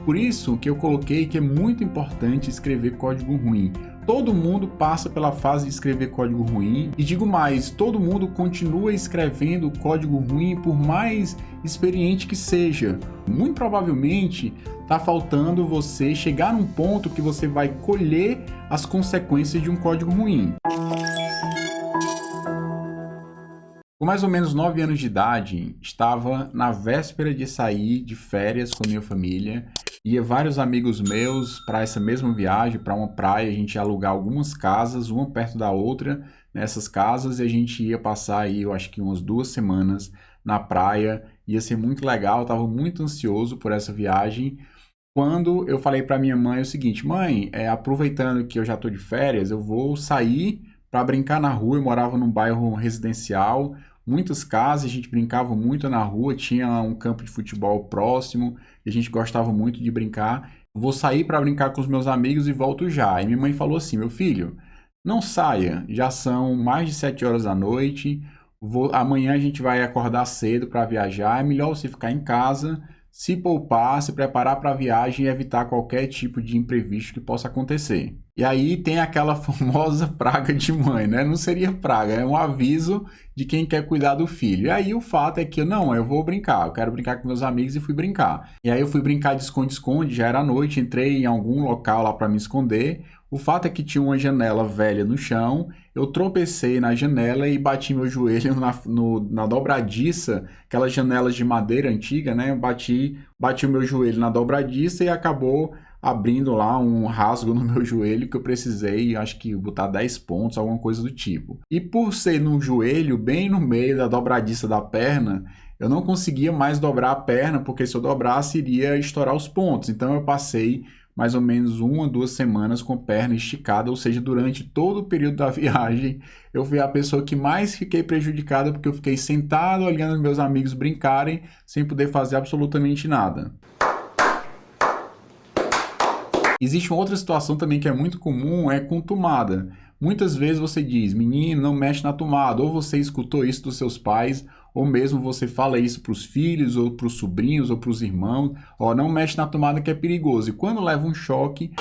Por isso que eu coloquei que é muito importante escrever código ruim. Todo mundo passa pela fase de escrever código ruim e digo mais, todo mundo continua escrevendo código ruim por mais experiente que seja. Muito provavelmente está faltando você chegar num ponto que você vai colher as consequências de um código ruim. Com mais ou menos 9 anos de idade, estava na véspera de sair de férias com a minha família. Ia vários amigos meus para essa mesma viagem, para uma praia. A gente ia alugar algumas casas, uma perto da outra, nessas casas, e a gente ia passar aí, eu acho que umas 2 semanas na praia. Ia ser muito legal, eu estava muito ansioso por essa viagem. Quando eu falei para minha mãe o seguinte: mãe, aproveitando que eu já estou de férias, eu vou sair para brincar na rua. Eu morava num bairro residencial, muitas casas, a gente brincava muito na rua, tinha um campo de futebol próximo, e a gente gostava muito de brincar. Vou sair para brincar com os meus amigos e volto já. E minha mãe falou assim: meu filho, não saia, já são mais de 7 horas da noite, amanhã a gente vai acordar cedo para viajar, é melhor você ficar em casa, se poupar, se preparar para a viagem e evitar qualquer tipo de imprevisto que possa acontecer. E aí tem aquela famosa praga de mãe, né? Não seria praga, é um aviso de quem quer cuidar do filho. E aí o fato é que eu vou brincar, eu quero brincar com meus amigos e fui brincar. E aí eu fui brincar de esconde-esconde, já era noite, entrei em algum local lá para me esconder. O fato é que tinha uma janela velha no chão, eu tropecei na janela e bati meu joelho na dobradiça, aquelas janelas de madeira antiga, né? Bati o meu joelho na dobradiça e acabou abrindo lá um rasgo no meu joelho que eu precisei, acho que botar 10 pontos, alguma coisa do tipo. E por ser no joelho, bem no meio da dobradiça da perna, eu não conseguia mais dobrar a perna, porque se eu dobrasse iria estourar os pontos. Então eu passei mais ou menos 1 ou 2 semanas com a perna esticada, ou seja, durante todo o período da viagem, eu fui a pessoa que mais fiquei prejudicada, porque eu fiquei sentado olhando meus amigos brincarem, sem poder fazer absolutamente nada. Existe uma outra situação também que é muito comum, é com tomada. Muitas vezes você diz: menino, não mexe na tomada, ou você escutou isso dos seus pais, ou mesmo você fala isso para os filhos, ou para os sobrinhos, ou para os irmãos: ó, não mexe na tomada que é perigoso. E quando leva um choque,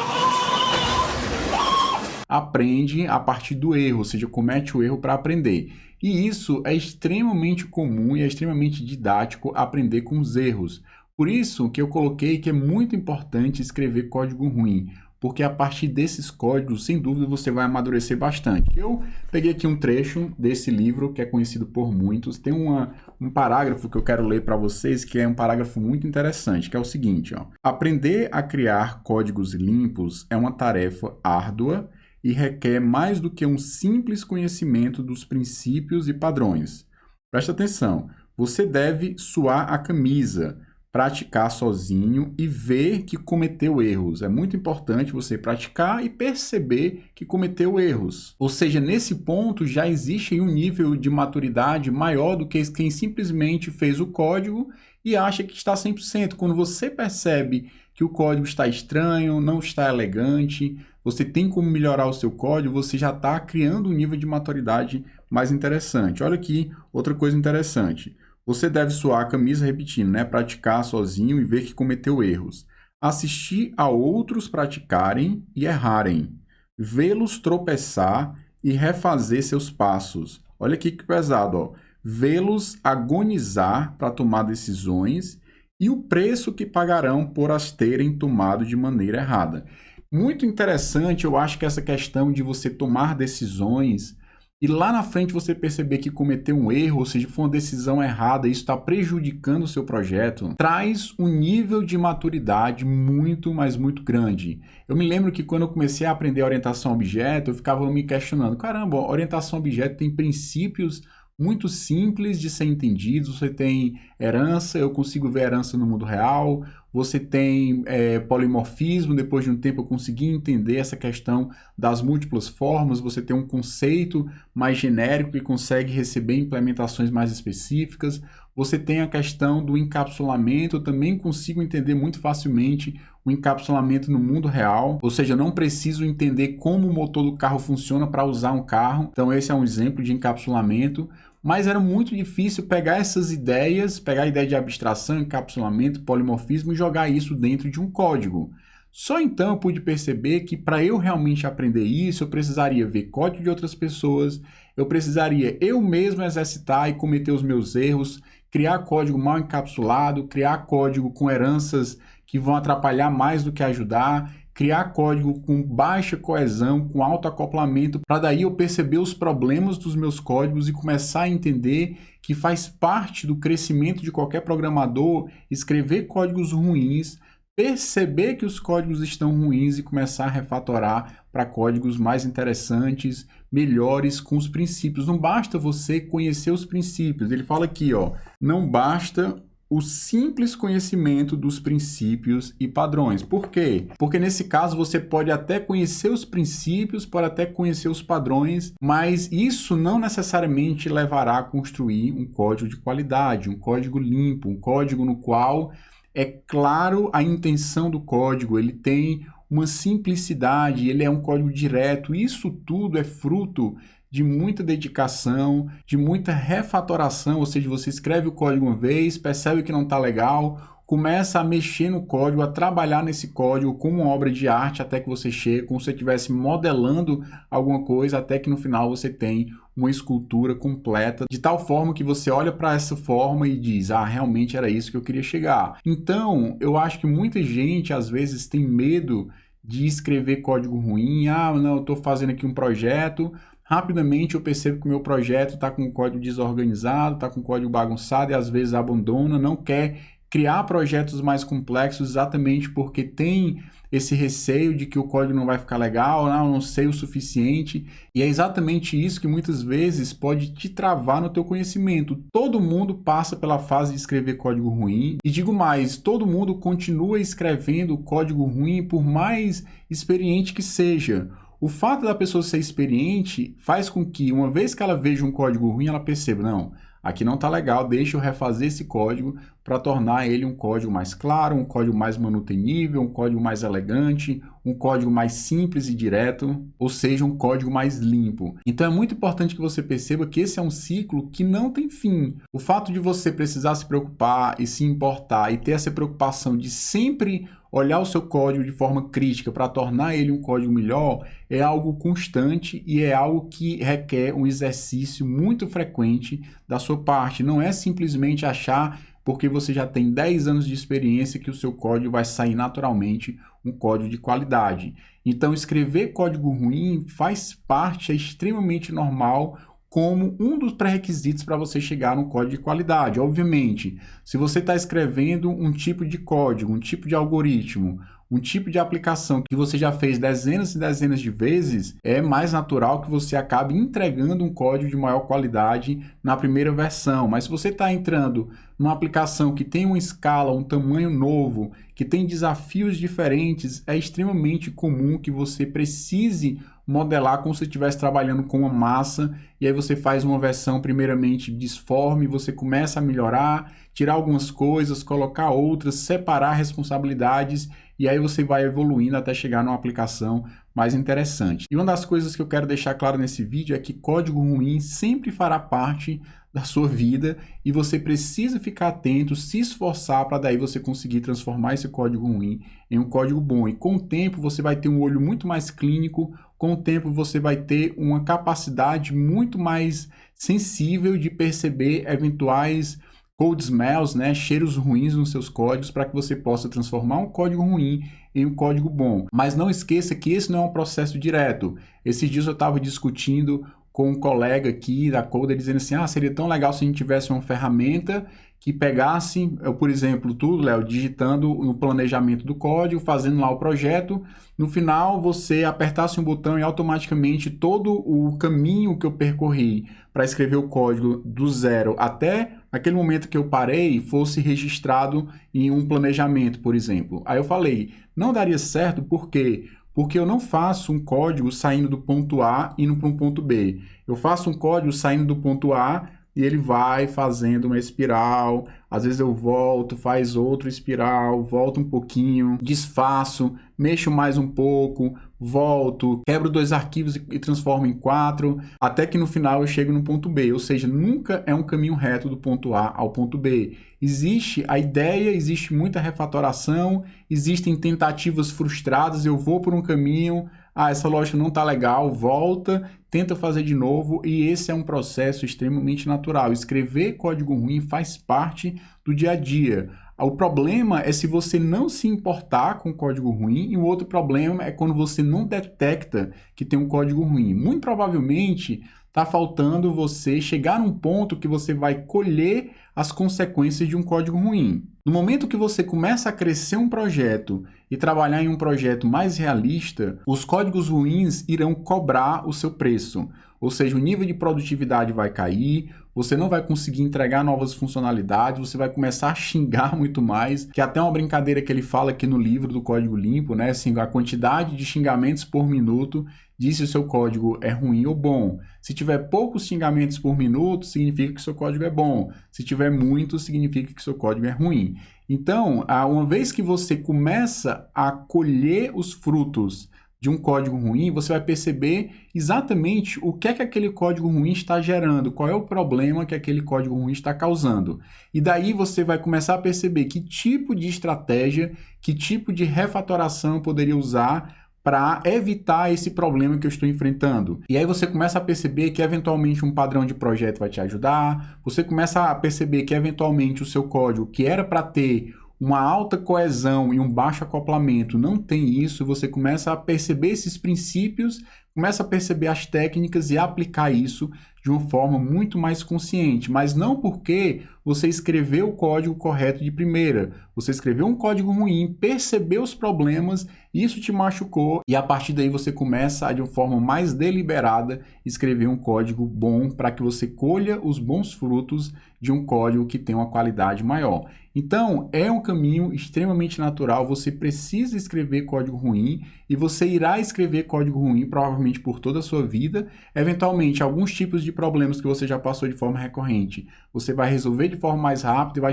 aprende a partir do erro, ou seja, comete o erro para aprender. E isso é extremamente comum e é extremamente didático, aprender com os erros. Por isso que eu coloquei que é muito importante escrever código ruim, porque a partir desses códigos, sem dúvida, você vai amadurecer bastante. Eu peguei aqui um trecho desse livro, que é conhecido por muitos. Tem um parágrafo que eu quero ler para vocês, que é um parágrafo muito interessante, que é o seguinte: ó: aprender a criar códigos limpos é uma tarefa árdua e requer mais do que um simples conhecimento dos princípios e padrões. Presta atenção, você deve suar a camisa, praticar sozinho e ver que cometeu erros. É muito importante você praticar e perceber que cometeu erros. Ou seja, nesse ponto já existe um nível de maturidade maior do que quem simplesmente fez o código e acha que está 100%. Quando você percebe que o código está estranho, não está elegante, você tem como melhorar o seu código, você já está criando um nível de maturidade mais interessante. Olha aqui, outra coisa interessante. Você deve suar a camisa, repetindo, né? Praticar sozinho e ver que cometeu erros. Assistir a outros praticarem e errarem. Vê-los tropeçar e refazer seus passos. Olha aqui que pesado, ó. Vê-los agonizar para tomar decisões e o preço que pagarão por as terem tomado de maneira errada. Muito interessante, eu acho que essa questão de você tomar decisões e lá na frente você perceber que cometeu um erro, ou seja, foi uma decisão errada, isso está prejudicando o seu projeto, traz um nível de maturidade muito, mas muito grande. Eu me lembro que quando eu comecei a aprender orientação a objeto, eu ficava me questionando: caramba, orientação a objeto tem princípios muito simples de ser entendidos. Você tem herança, eu consigo ver herança no mundo real. Você tem polimorfismo, depois de um tempo eu consegui entender essa questão das múltiplas formas. Você tem um conceito mais genérico que consegue receber implementações mais específicas. Você tem a questão do encapsulamento, eu também consigo entender muito facilmente o encapsulamento no mundo real, ou seja, eu não preciso entender como o motor do carro funciona para usar um carro. Então esse é um exemplo de encapsulamento. mas era muito difícil pegar essas ideias, pegar a ideia de abstração, encapsulamento, polimorfismo e jogar isso dentro de um código. Só então eu pude perceber que para eu realmente aprender isso, eu precisaria ver código de outras pessoas, eu precisaria eu mesmo exercitar e cometer os meus erros, criar código mal encapsulado, criar código com heranças que vão atrapalhar mais do que ajudar, criar código com baixa coesão, com alto acoplamento, para daí eu perceber os problemas dos meus códigos e começar a entender que faz parte do crescimento de qualquer programador escrever códigos ruins, perceber que os códigos estão ruins e começar a refatorar para códigos mais interessantes, melhores, com os princípios. Não basta você conhecer os princípios. Ele fala aqui, ó, não basta o simples conhecimento dos princípios e padrões. Por quê? Porque nesse caso você pode até conhecer os princípios, pode até conhecer os padrões, mas isso não necessariamente levará a construir um código de qualidade, um código limpo, um código no qual é claro a intenção do código, ele tem uma simplicidade, ele é um código direto. Isso tudo é fruto de muita dedicação, de muita refatoração, ou seja, você escreve o código uma vez, percebe que não está legal, começa a mexer no código, a trabalhar nesse código como uma obra de arte até que você chegue, como se você estivesse modelando alguma coisa, até que no final você tem uma escultura completa, de tal forma que você olha para essa forma e diz, ah, realmente era isso que eu queria chegar. Então, eu acho que muita gente, às vezes, tem medo de escrever código ruim, ah, não, eu estou fazendo aqui um projeto, rapidamente eu percebo que o meu projeto está com o código desorganizado, está com o código bagunçado e às vezes abandona, não quer criar projetos mais complexos exatamente porque tem esse receio de que o código não vai ficar legal, não sei o suficiente, e é exatamente isso que muitas vezes pode te travar no teu conhecimento. Todo mundo passa pela fase de escrever código ruim, e digo mais, todo mundo continua escrevendo código ruim por mais experiente que seja. O fato da pessoa ser experiente faz com que, uma vez que ela veja um código ruim, ela perceba, não, aqui não está legal, deixa eu refazer esse código para tornar ele um código mais claro, um código mais manutenível, um código mais elegante, um código mais simples e direto, ou seja, um código mais limpo. Então é muito importante que você perceba que esse é um ciclo que não tem fim. O fato de você precisar se preocupar e se importar e ter essa preocupação de sempre olhar o seu código de forma crítica para tornar ele um código melhor é algo constante e é algo que requer um exercício muito frequente da sua parte. Não é simplesmente achar, porque você já tem 10 anos de experiência, que o seu código vai sair naturalmente um código de qualidade. Então, escrever código ruim faz parte, é extremamente normal, como um dos pré-requisitos para você chegar no código de qualidade. Obviamente, se você está escrevendo um tipo de código, um tipo de algoritmo, um tipo de aplicação que você já fez dezenas e dezenas de vezes, é mais natural que você acabe entregando um código de maior qualidade na primeira versão. Mas se você está entrando numa aplicação que tem uma escala, um tamanho novo, que tem desafios diferentes, é extremamente comum que você precise modelar como se estivesse trabalhando com uma massa, e aí você faz uma versão primeiramente disforme, você começa a melhorar, tirar algumas coisas, colocar outras, separar responsabilidades, e aí você vai evoluindo até chegar numa aplicação mais interessante. E uma das coisas que eu quero deixar claro nesse vídeo é que código ruim sempre fará parte da sua vida e você precisa ficar atento, se esforçar para daí você conseguir transformar esse código ruim em um código bom. E com o tempo você vai ter um olho muito mais clínico, com o tempo você vai ter uma capacidade muito mais sensível de perceber eventuais code smells, né, cheiros ruins nos seus códigos, para que você possa transformar um código ruim em um código bom. Mas não esqueça que esse não é um processo direto. Esses dias eu estava discutindo com um colega aqui da Coder, dizendo assim, seria tão legal se a gente tivesse uma ferramenta que pegasse, por exemplo, tu, Léo, digitando no planejamento do código, fazendo lá o projeto, no final você apertasse um botão e automaticamente todo o caminho que eu percorri para escrever o código do zero até aquele momento que eu parei fosse registrado em um planejamento, por exemplo. Aí eu falei, não daria certo, por quê? Porque eu não faço um código saindo do ponto A e indo para um ponto B. Eu faço um código saindo do ponto A e ele vai fazendo uma espiral às vezes eu volto, faz outro espiral, volto um pouquinho, desfaço, mexo mais um pouco, volto, quebro 2 arquivos e transformo em 4, até que no final eu chego no ponto B, ou seja, nunca é um caminho reto do ponto A ao ponto B. Existe a ideia, existe muita refatoração, existem tentativas frustradas, eu vou por um caminho, essa lógica não está legal, volta, tenta fazer de novo, e esse é um processo extremamente natural. Escrever código ruim faz parte do dia a dia. O problema é se você não se importar com o código ruim, e o outro problema é quando você não detecta que tem um código ruim. Muito provavelmente está faltando você chegar num ponto que você vai colher as consequências de um código ruim. No momento que você começa a crescer um projeto e trabalhar em um projeto mais realista, os códigos ruins irão cobrar o seu preço. Ou seja, o nível de produtividade vai cair, você não vai conseguir entregar novas funcionalidades, você vai começar a xingar muito mais, que é até uma brincadeira que ele fala aqui no livro do Código Limpo, né? Assim, a quantidade de xingamentos por minuto diz se o seu código é ruim ou bom. Se tiver poucos xingamentos por minuto, significa que o seu código é bom. Se tiver muito, significa que o seu código é ruim. Então, uma vez que você começa a colher os frutos de um código ruim, você vai perceber exatamente o que é que aquele código ruim está gerando, qual é o problema que aquele código ruim está causando. E daí você vai começar a perceber que tipo de estratégia, que tipo de refatoração eu poderia usar para evitar esse problema que eu estou enfrentando. E aí você começa a perceber que eventualmente um padrão de projeto vai te ajudar, você começa a perceber que eventualmente o seu código, que era para ter uma alta coesão e um baixo acoplamento, não tem isso, você começa a perceber esses princípios, começa a perceber as técnicas e aplicar isso de uma forma muito mais consciente, mas não porque você escreveu o código correto de primeira, você escreveu um código ruim, percebeu os problemas, isso te machucou e a partir daí você começa a, de uma forma mais deliberada, escrever um código bom para que você colha os bons frutos de um código que tem uma qualidade maior. Então, é um caminho extremamente natural, você precisa escrever código ruim e você irá escrever código ruim provavelmente por toda a sua vida. Eventualmente, alguns tipos de problemas que você já passou de forma recorrente, você vai resolver de forma mais rápida e vai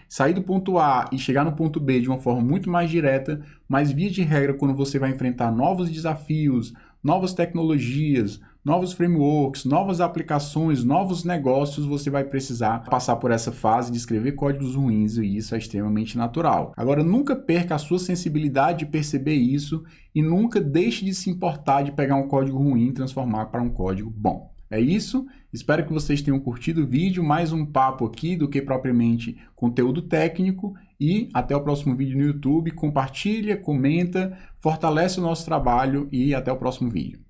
sair do ponto A e chegar no ponto B de uma forma muito mais direta, mas via de regra, quando você vai enfrentar novos desafios, novas tecnologias, novos frameworks, novas aplicações, novos negócios, você vai precisar passar por essa fase de escrever códigos ruins e isso é extremamente natural. Agora, nunca perca a sua sensibilidade de perceber isso e nunca deixe de se importar de pegar um código ruim e transformar para um código bom. É isso, espero que vocês tenham curtido o vídeo, mais um papo aqui do que propriamente conteúdo técnico e até o próximo vídeo no YouTube, compartilha, comenta, fortalece o nosso trabalho e até o próximo vídeo.